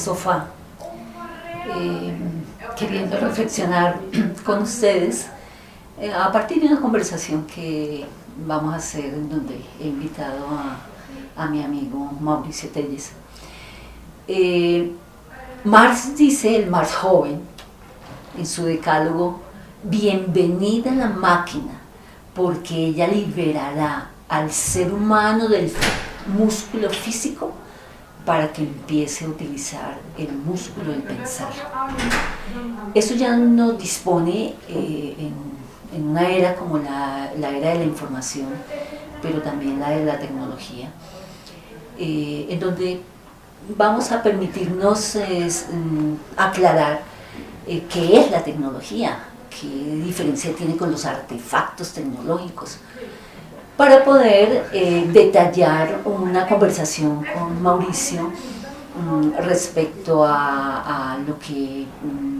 sofá, queriendo reflexionar con ustedes a partir de una conversación que vamos a hacer en donde he invitado a mi amigo Mauricio Telles. Marx dice, el Marx joven, en su decálogo: bienvenida la máquina, porque ella liberará al ser humano del músculo físico para que empiece a utilizar el músculo del pensar. Eso ya nos dispone en una era como la era de la información, pero también la de la tecnología, en donde vamos a permitirnos aclarar qué es la tecnología, qué diferencia tiene con los artefactos tecnológicos, para poder detallar una conversación con Mauricio respecto a lo que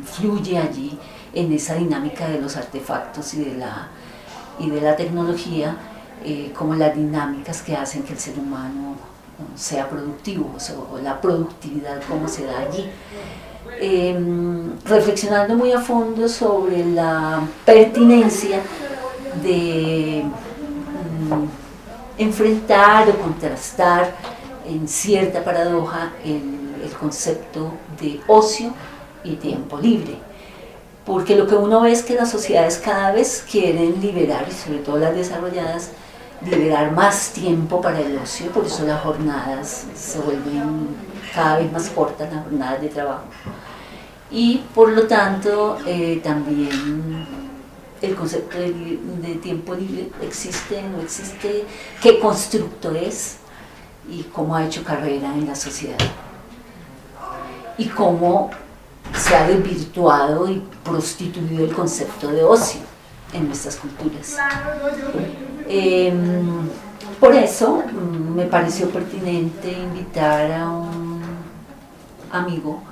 fluye allí en esa dinámica de los artefactos y de la tecnología, como las dinámicas que hacen que el ser humano sea productivo, o la productividad, cómo se da allí. Reflexionando muy a fondo sobre la pertinencia de enfrentar o contrastar en cierta paradoja el concepto de ocio y tiempo libre, porque lo que uno ve es que las sociedades cada vez quieren liberar, y sobre todo las desarrolladas, liberar más tiempo para el ocio. Por eso las jornadas se vuelven cada vez más cortas, las jornadas de trabajo, y por lo tanto también el concepto de tiempo libre existe, no existe, qué constructo es y cómo ha hecho carrera en la sociedad y cómo se ha desvirtuado y prostituido el concepto de ocio en nuestras culturas. Por eso me pareció pertinente invitar a un amigo.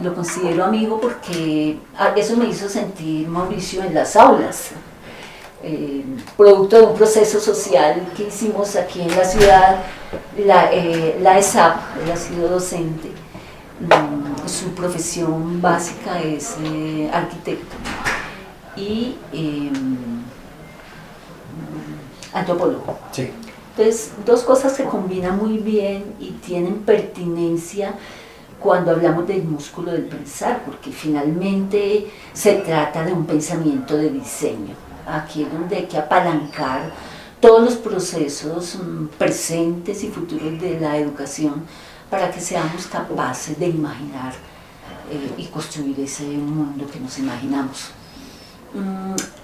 Lo considero amigo porque eso me hizo sentir Mauricio en las aulas, producto de un proceso social que hicimos aquí en la ciudad. La ESAP, él ha sido docente, su profesión básica es arquitecto y antropólogo. Sí. Entonces, dos cosas que combinan muy bien y tienen pertinencia cuando hablamos del músculo del pensar, porque finalmente se trata de un pensamiento de diseño. Aquí es donde hay que apalancar todos los procesos presentes y futuros de la educación para que seamos capaces de imaginar y construir ese mundo que nos imaginamos.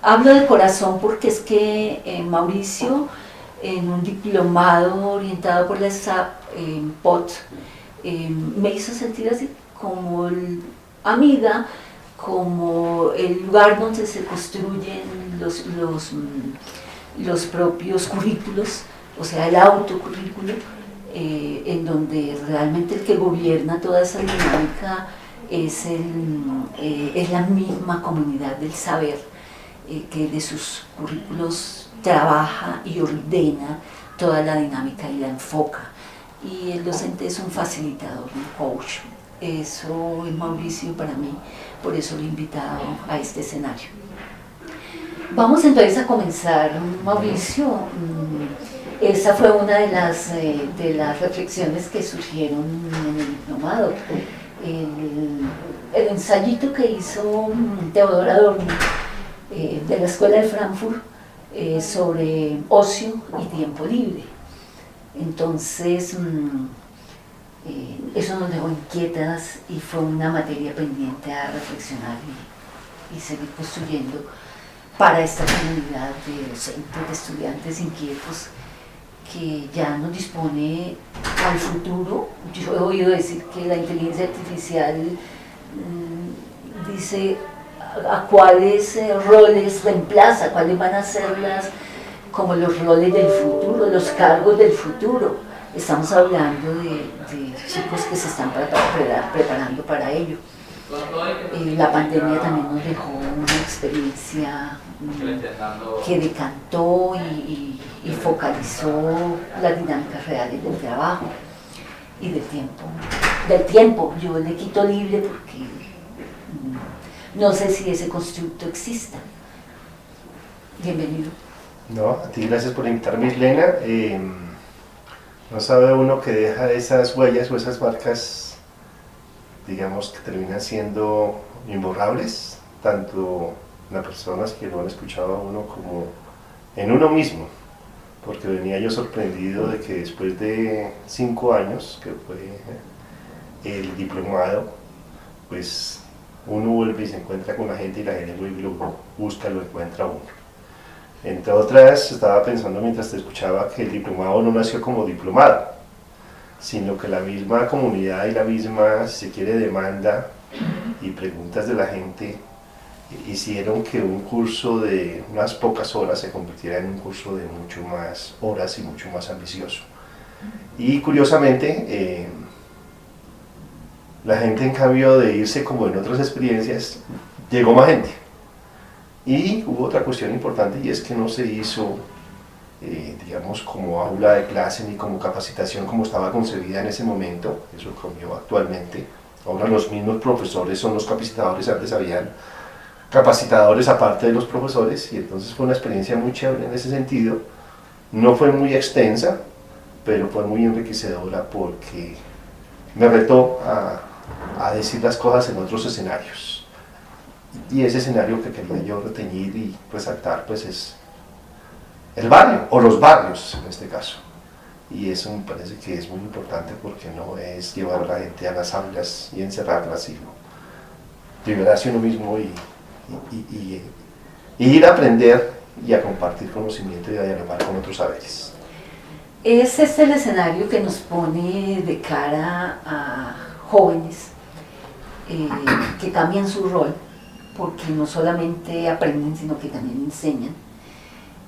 Hablo de corazón porque es que Mauricio, en un diplomado orientado por la SAP, en POT, me hizo sentir así como amiga, como el lugar donde se construyen los propios currículos, o sea, el autocurrículo, en donde realmente el que gobierna toda esa dinámica es la misma comunidad del saber, que de sus currículos trabaja y ordena toda la dinámica y la enfoca. Y el docente es un facilitador, un coach. Eso es Mauricio para mí, por eso lo he invitado a este escenario. Vamos entonces a comenzar, Mauricio. Esa fue una de las reflexiones que surgieron en el diplomado. El ensayito que hizo Theodor Adorno de la Escuela de Frankfurt sobre ocio y tiempo libre. Entonces, eso nos dejó inquietas y fue una materia pendiente a reflexionar y seguir construyendo para esta comunidad de docentes, de estudiantes inquietos, que ya nos dispone al futuro. Yo he oído decir que la inteligencia artificial dice a cuáles roles reemplaza, cuáles van a ser como los roles del futuro, los cargos del futuro. Estamos hablando de chicos que se están preparando para ello. La pandemia también nos dejó una experiencia que decantó y focalizó las dinámicas reales del trabajo y del tiempo del tiempo. Yo le quito libre porque no sé si ese constructo exista. Bienvenido. No, a ti gracias por invitarme, Islena. No sabe uno que deja esas huellas o esas marcas, digamos, que terminan siendo imborrables, tanto en las personas que lo han escuchado a uno como en uno mismo, porque venía yo sorprendido de que después de 5 años, que fue el diplomado, pues uno vuelve y se encuentra con la gente y la gente lo busca, lo encuentra a uno. Entre otras, estaba pensando mientras te escuchaba que el diplomado no nació como diplomado, sino que la misma comunidad y la misma, si se quiere, demanda y preguntas de la gente hicieron que un curso de unas pocas horas se convirtiera en un curso de mucho más horas y mucho más ambicioso. Y curiosamente, la gente, en cambio de irse como en otras experiencias, llegó más gente. Y hubo otra cuestión importante, y es que no se hizo, digamos, como aula de clase ni como capacitación como estaba concebida en ese momento. Eso cambió actualmente. Ahora los mismos profesores son los capacitadores. Antes habían capacitadores aparte de los profesores, y entonces fue una experiencia muy chévere en ese sentido. No fue muy extensa, pero fue muy enriquecedora porque me retó a decir las cosas en otros escenarios. Y ese escenario que quería yo reteñir y resaltar, pues, es el barrio, o los barrios en este caso. Y eso me parece que es muy importante, porque no es llevar a la gente a las aulas y encerrarla, sino liberarse uno mismo y ir a aprender y a compartir conocimiento y a dialogar con otros saberes. Es este el escenario que nos pone de cara a jóvenes que cambian su rol, porque no solamente aprenden, sino que también enseñan,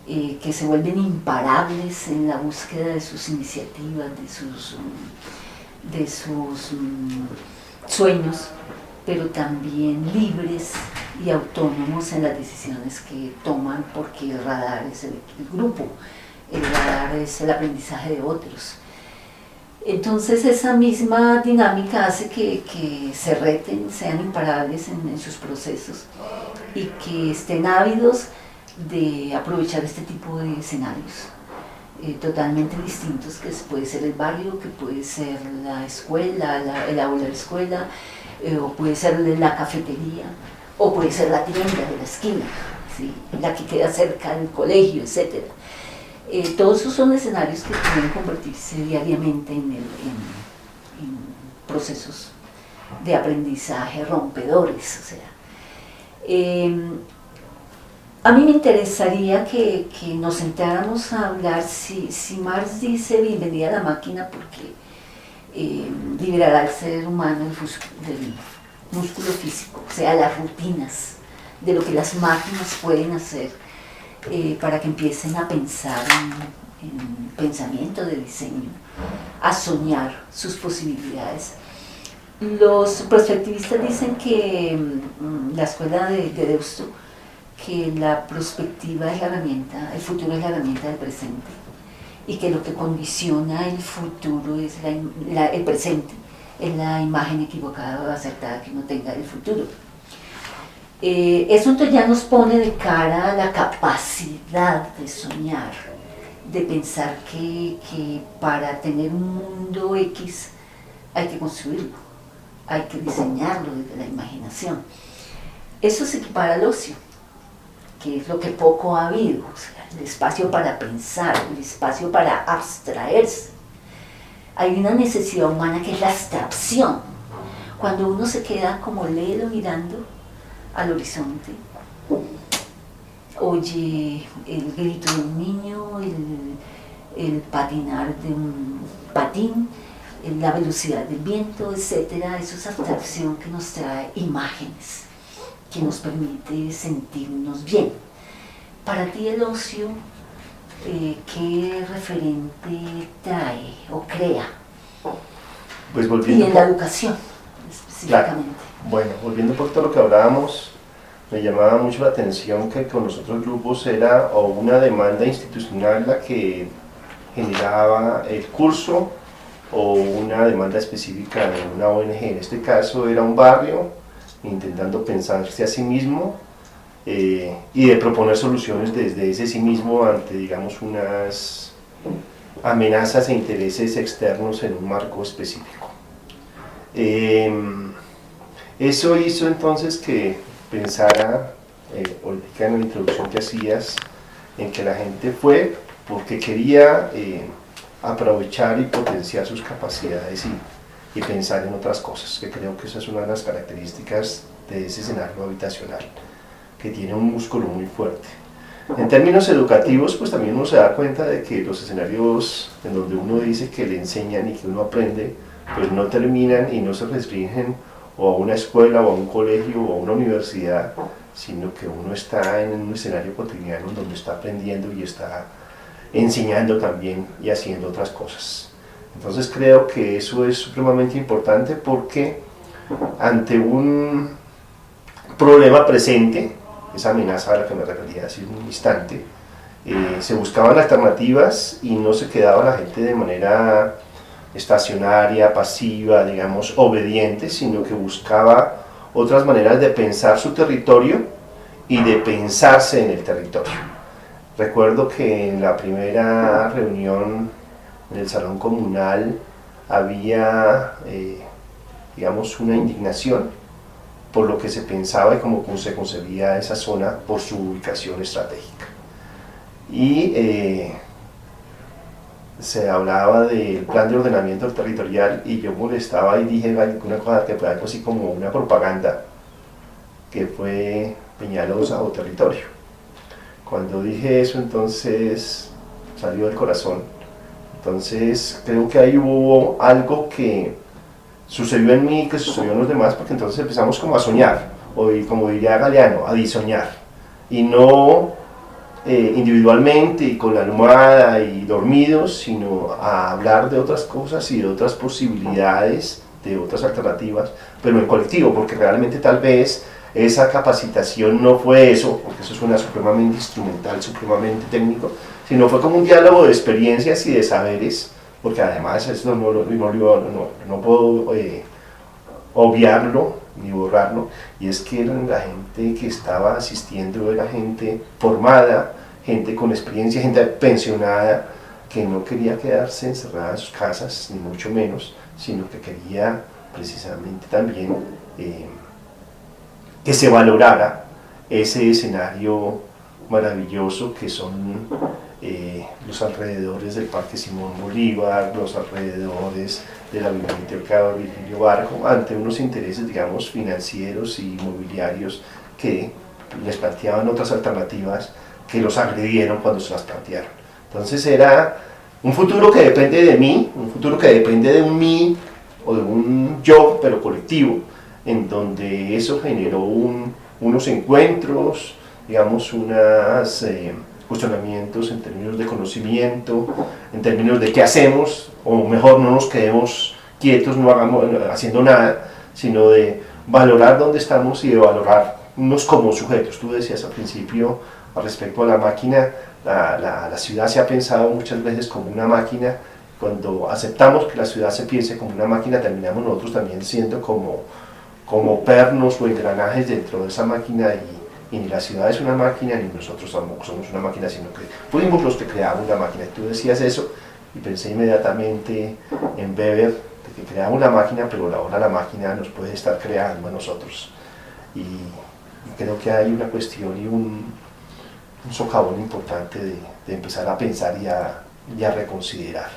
que se vuelven imparables en la búsqueda de sus iniciativas, de sus sueños, pero también libres y autónomos en las decisiones que toman, porque el radar es el grupo, el radar es el aprendizaje de otros. Entonces esa misma dinámica hace que se reten, sean imparables en sus procesos y que estén ávidos de aprovechar este tipo de escenarios totalmente distintos, que puede ser el barrio, que puede ser la escuela, el aula de la escuela, o puede ser la cafetería, o puede ser la tienda de la esquina, ¿sí? La que queda cerca del colegio, etc. Todos esos son escenarios que pueden convertirse diariamente en procesos de aprendizaje rompedores. O sea, a mí me interesaría que nos sentáramos a hablar, si Marx dice bienvenida a la máquina porque liberará al ser humano del músculo físico, o sea, las rutinas de lo que las máquinas pueden hacer, para que empiecen a pensar en pensamiento de diseño, a soñar sus posibilidades. Los perspectivistas dicen que la escuela de Deusto, que la prospectiva es la herramienta, el futuro es la herramienta del presente, y que lo que condiciona el futuro es el presente, es la imagen equivocada o acertada que uno tenga del futuro. Eso entonces ya nos pone de cara a la capacidad de soñar, de pensar que para tener un mundo X hay que construirlo, hay que diseñarlo desde la imaginación. Eso se equipara al ocio, que es lo que poco ha habido, o sea, el espacio para pensar, el espacio para abstraerse. Hay una necesidad humana que es la abstracción, cuando uno se queda como ledo mirando al horizonte, oye el grito de un niño, el patinar de un patín, la velocidad del viento, etc. Eso es abstracción que nos trae imágenes, que nos permite sentirnos bien. Para ti el ocio, ¿qué referente trae o crea? Pues volviendo, y en la educación específicamente. Claro. Bueno, volviendo un poquito a lo que hablábamos, me llamaba mucho la atención que con los otros grupos era o una demanda institucional la que generaba el curso o una demanda específica de una ONG. En este caso era un barrio intentando pensarse a sí mismo y de proponer soluciones desde ese sí mismo ante, digamos, unas amenazas e intereses externos en un marco específico. Eso hizo entonces que pensara, ahorita en la introducción que hacías, en que la gente fue porque quería aprovechar y potenciar sus capacidades y pensar en otras cosas, que creo que esa es una de las características de ese escenario habitacional, que tiene un músculo muy fuerte. En términos educativos, pues también uno se da cuenta de que los escenarios en donde uno dice que le enseñan y que uno aprende, pues no terminan y no se restringen o a una escuela o a un colegio o a una universidad, sino que uno está en un escenario cotidiano donde está aprendiendo y está enseñando también y haciendo otras cosas. Entonces creo que eso es supremamente importante porque ante un problema presente, esa amenaza a la que me refería hace un instante, se buscaban alternativas y no se quedaba la gente de manera estacionaria, pasiva, digamos, obediente, sino que buscaba otras maneras de pensar su territorio y de pensarse en el territorio. Recuerdo que en la primera reunión en el salón comunal había, digamos, una indignación por lo que se pensaba y cómo se concebía esa zona por su ubicación estratégica. Y se hablaba del plan de ordenamiento territorial y yo molestaba y dije una cosa que fue algo así como una propaganda, que fue Peñalosa o territorio. Cuando dije eso, entonces salió del corazón. Entonces creo que ahí hubo algo que sucedió en mí, que sucedió en los demás, porque entonces empezamos como a soñar, o como diría Galeano, a disoñar, y no individualmente y con la almohada y dormidos, sino a hablar de otras cosas y de otras posibilidades, de otras alternativas, pero en colectivo, porque realmente tal vez esa capacitación no fue eso, porque eso suena supremamente instrumental, supremamente técnico, sino fue como un diálogo de experiencias y de saberes, porque además esto no puedo obviarlo ni borrarlo, y es que la gente que estaba asistiendo era gente formada, gente con experiencia, gente pensionada, que no quería quedarse encerrada en sus casas, ni mucho menos, sino que quería precisamente también que se valorara ese escenario maravilloso que son los alrededores del Parque Simón Bolívar, los alrededores de la Biblioteca Virgilio Barco, ante unos intereses, digamos, financieros y inmobiliarios que les planteaban otras alternativas que los agredieron cuando se las plantearon. Entonces era un futuro que depende de mí, un futuro que depende de un mí o de un yo, pero colectivo, en donde eso generó unos encuentros, digamos, unos cuestionamientos en términos de conocimiento, en términos de qué hacemos, o mejor no nos quedemos quietos, no hagamos haciendo nada, sino de valorar dónde estamos y de valorarnos como sujetos. Tú decías al principio, respecto a la máquina, la ciudad se ha pensado muchas veces como una máquina. Cuando aceptamos que la ciudad se piense como una máquina, terminamos nosotros también siendo como pernos o engranajes dentro de esa máquina, y ni la ciudad es una máquina, ni nosotros tampoco somos una máquina, sino que fuimos los que creamos la máquina. Y tú decías eso, y pensé inmediatamente en Weber, de que creamos la máquina, pero ahora la máquina nos puede estar creando a nosotros. Y creo que hay una cuestión y un socavón importante de empezar a pensar y a reconsiderar.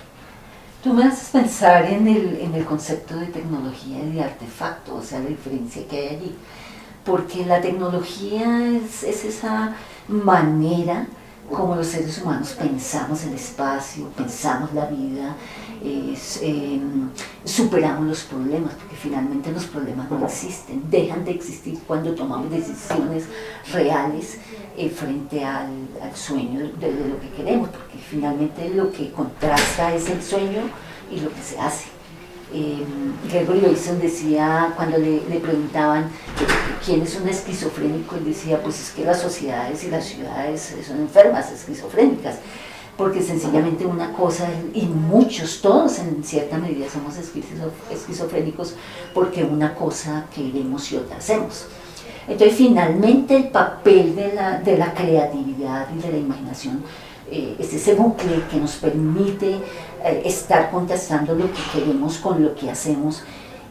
Tú me haces pensar en el concepto de tecnología y de artefacto, o sea, la diferencia que hay allí. Porque la tecnología es esa manera como los seres humanos pensamos el espacio, pensamos la vida, superamos los problemas, porque finalmente los problemas no existen, dejan de existir cuando tomamos decisiones reales frente al sueño de lo que queremos, porque finalmente lo que contrasta es el sueño y lo que se hace. Gregory Bateson decía, cuando le preguntaban quién es un esquizofrénico, él decía, pues es que las sociedades y las ciudades son enfermas, esquizofrénicas, porque sencillamente una cosa, y muchos, todos en cierta medida somos esquizofrénicos, porque una cosa queremos y otra hacemos. Entonces finalmente el papel de la creatividad y de la imaginación es ese bucle que nos permite estar contrastando lo que queremos con lo que hacemos,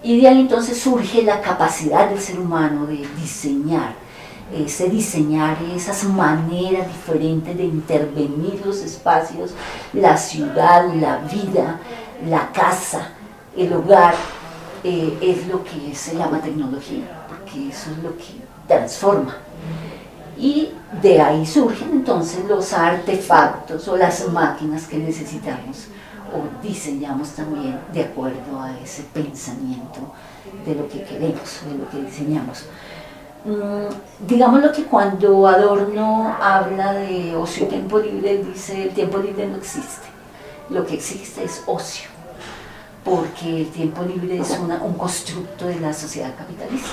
y de ahí entonces surge la capacidad del ser humano de diseñar, diseñar esas maneras diferentes de intervenir los espacios, la ciudad, la vida, la casa, el hogar, es lo que se llama tecnología, porque eso es lo que transforma. Y de ahí surgen entonces los artefactos o las máquinas que necesitamos o diseñamos también de acuerdo a ese pensamiento de lo que queremos, de lo que diseñamos. Digámoslo que cuando Adorno habla de ocio y tiempo libre, él dice el tiempo libre no existe, lo que existe es ocio, porque el tiempo libre es un constructo de la sociedad capitalista.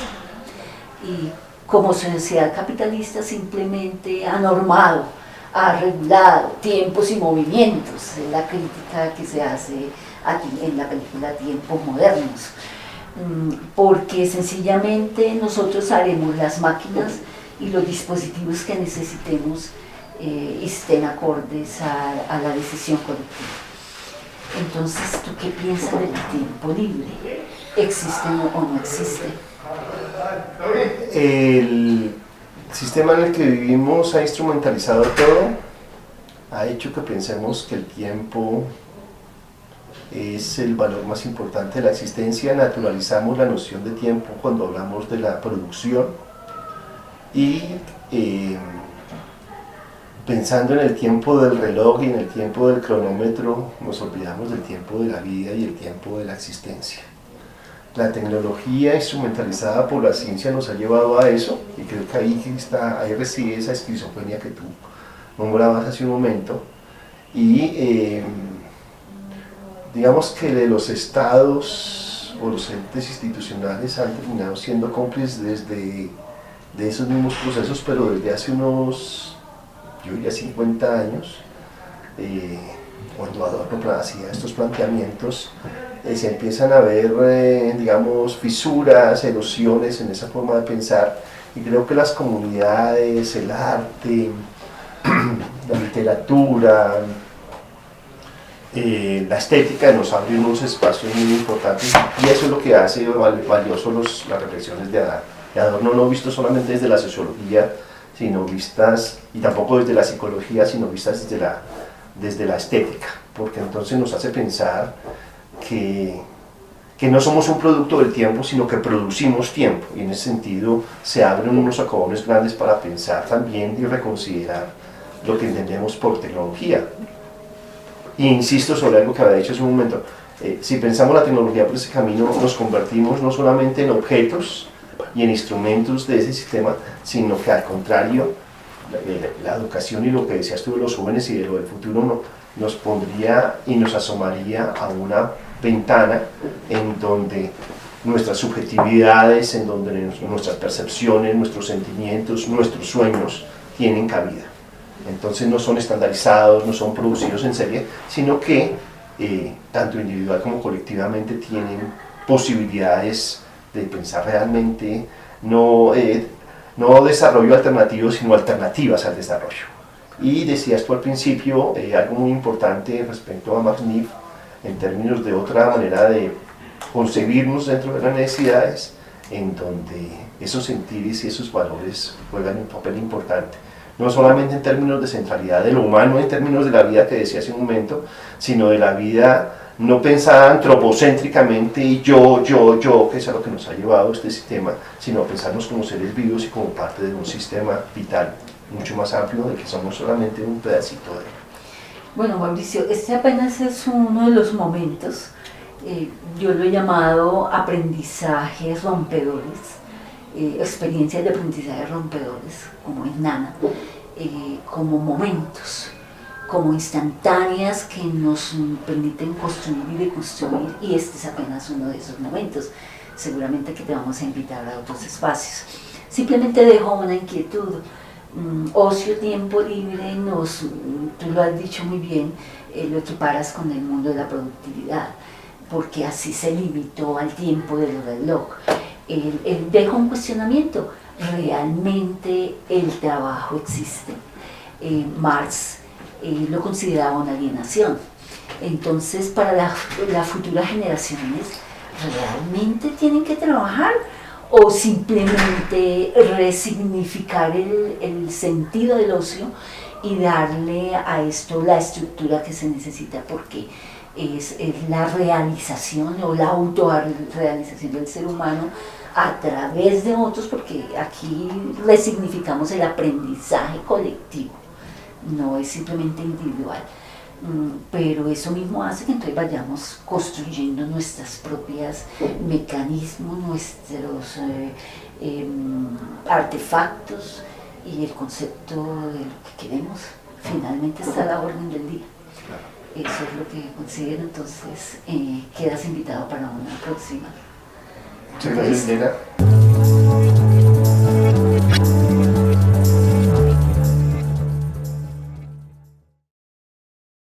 Y como sociedad capitalista simplemente ha normado, ha regulado tiempos y movimientos, es la crítica que se hace aquí en la película Tiempos Modernos, porque sencillamente nosotros haremos las máquinas y los dispositivos que necesitemos estén acordes a la decisión colectiva. Entonces, ¿tú qué piensas del tiempo libre? ¿Existe o no existe? El sistema en el que vivimos ha instrumentalizado todo, ha hecho que pensemos que el tiempo es el valor más importante de la existencia. Naturalizamos la noción de tiempo cuando hablamos de la producción y pensando en el tiempo del reloj y en el tiempo del cronómetro nos olvidamos del tiempo de la vida y el tiempo de la existencia. La tecnología instrumentalizada por la ciencia nos ha llevado a eso, y creo que ahí reside esa esquizofrenia que tú nombrabas hace un momento, y digamos que los estados o los entes institucionales han terminado siendo cómplices de esos mismos procesos, pero desde hace unos, yo diría 50 años, cuando Adorno hacía estos planteamientos, se empiezan a ver, digamos, fisuras, erosiones en esa forma de pensar, y creo que las comunidades, el arte, la literatura, la estética nos abre unos espacios muy importantes, y eso es lo que hace valiosos las reflexiones de Adorno, no visto solamente desde la sociología, sino vistas, y tampoco desde la psicología, sino vistas desde la estética, porque entonces nos hace pensar que no somos un producto del tiempo, sino que producimos tiempo, y en ese sentido se abren unos socavones grandes para pensar también y reconsiderar lo que entendemos por tecnología. E insisto sobre algo que había dicho hace un momento, si pensamos la tecnología por ese camino, nos convertimos no solamente en objetos y en instrumentos de ese sistema, sino que al contrario, la educación y lo que decías tú de los jóvenes y de lo del futuro nos pondría y nos asomaría a una ventana en donde nuestras subjetividades, en donde nuestras percepciones, nuestros sentimientos, nuestros sueños tienen cabida. Entonces no son estandarizados, no son producidos en serie, sino que tanto individual como colectivamente tienen posibilidades de pensar realmente, no desarrollo alternativo, sino alternativas al desarrollo. Y decías tú al principio algo muy importante respecto a Max Neff, en términos de otra manera de concebirnos dentro de las necesidades, en donde esos sentires y esos valores juegan un papel importante, no solamente en términos de centralidad de lo humano, en términos de la vida que decía hace un momento, sino de la vida no pensada antropocéntricamente y yo, que es a lo que nos ha llevado este sistema, sino pensarnos como seres vivos y como parte de un sistema vital mucho más amplio, de que somos solamente un pedacito de él. Bueno, Mauricio, este apenas es uno de los momentos, yo lo he llamado aprendizajes rompedores, experiencias de aprendizaje rompedores, como en Nana, como momentos, como instantáneas que nos permiten construir y deconstruir, y este es apenas uno de esos momentos. Seguramente que te vamos a invitar a otros espacios. Simplemente dejo una inquietud. Ocio, tiempo libre nos tú lo has dicho muy bien, lo equiparas con el mundo de la productividad, porque así se limitó al tiempo del reloj. Él deja un cuestionamiento, ¿realmente el trabajo existe? Marx lo consideraba una alienación. Entonces, para las futuras generaciones, ¿realmente tienen que trabajar? ¿O simplemente resignificar el sentido del ocio y darle a esto la estructura que se necesita? Porque es la realización o la autorrealización del ser humano a través de otros, porque aquí resignificamos el aprendizaje colectivo, no es simplemente individual. Pero eso mismo hace que entonces vayamos construyendo nuestras propias mecanismos, nuestros artefactos, y el concepto de lo que queremos finalmente está a la orden del día. Eso es lo que considero. Entonces quedas invitado para una próxima. Muchas gracias, Lena.